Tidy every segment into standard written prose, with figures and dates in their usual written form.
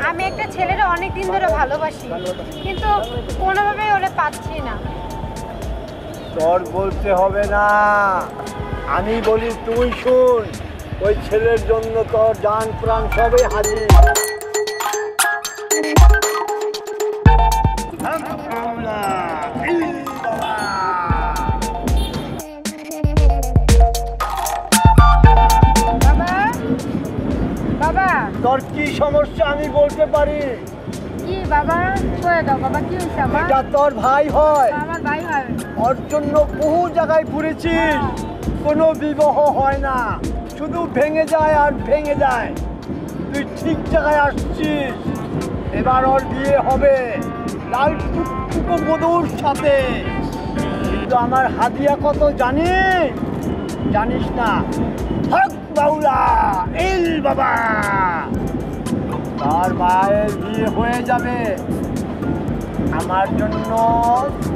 আমি একটা ছেলের অনেক দিন ধরে ভালোবাসি, কিন্তু কোনোভাবে ওরে পাচ্ছি না। তোর বলতে হবে না, আমি বলি তুই শুন। ওই ছেলের জন্য তোর জান প্রাণ সবই হাজির। বাবা, তোর কি সমস্যা আমি বলতে পারি। কি বাবা? কয়ে দাও বাবা, কি হয়েছে আমার? এটা তোর ভাই হয়। আমার ভাই হয়। ওর জন্য বহু জায়গায় ঘুরেছিস, কোনো বিবাহ হয় না, শুধু ভেঙে যায় আর ভেঙে যায়। তুই ঠিক জায়গায় আসছিস, এবার ওর বিয়ে হবে লাল টুকটুকো বধূর সাথে। কিন্তু আমার হাদিয়া কত জানিস? জানিস না? হক বাউলা ইল বাবা, তার মায়ের বিয়ে হয়ে যাবে। আমার জন্য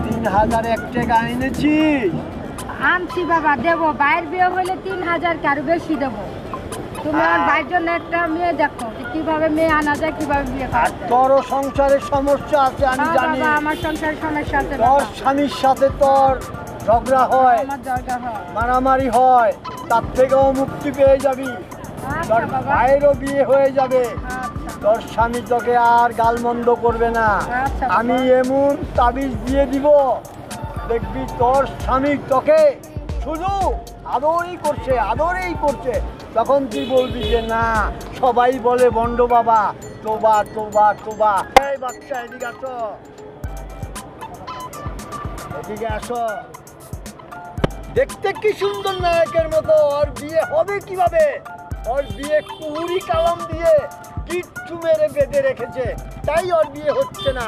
3000 এক টাকা এনেছিস? আনছি বাবা, দেবো। ভাইয়ের বিয়ে হলে 3000 কে আরো বেশি দেবো। তুমি আমার ভাইয়ের জন্য একটা মেয়ে দেখো, কিভাবে মেয়ে আনা যায়, কিভাবে বিয়ে করা যায়। তোরও সংসারের সমস্যা আছে আমি জানি। বাবা, আমার সংসারের সমস্যা আছে। তোর স্বামীর সাথে তোর ঝগড়া হয়, আমার দরকার হয়, মারামারি হয়, তার থেকেও মুক্তি পেয়ে যাবি। তোর ভাইয়েরও বিয়ে হয়ে যাবে। তোর স্বামী তোকে আর গালমন্দ করবে না। আমি এমন তাবিজ দিয়ে দিব, দেখবি তোর স্বামী তোকে শুধু আদরই করছে, আদরেই করছে। তখন তুই বলবি যে না, সবাই বলে বন্ড বাবা, তোবা তোবা তোবা। এই বাচ্চা, এদিকে আসো, এদিকে আসো। দেখতে কি সুন্দর নায়কের মতো। ওর বিয়ে হবে কিভাবে? ওর বিয়ে কুহুরি কালাম দিয়ে কিচ্ছু মেরে বেঁধে রেখেছে, তাই ওর বিয়ে হচ্ছে না।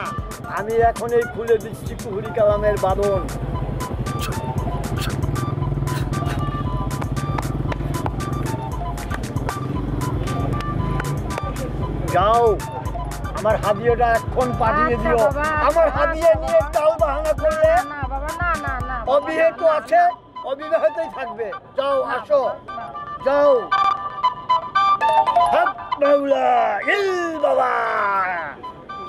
আমি এখন এই খুলে দিচ্ছি কুহুরি কালামের বাঁধন। যাও, আমার হাদিয়াটা এখন পাঠিয়ে দিও। আমার হাদিয়া নিয়ে তাও বাহানা করলে না বাবা, না না না, অবিবাহ তো আছে, অবিবাহিতই থাকবে। যাও, আসো, যাও। হক মাওলা ইল বাবা।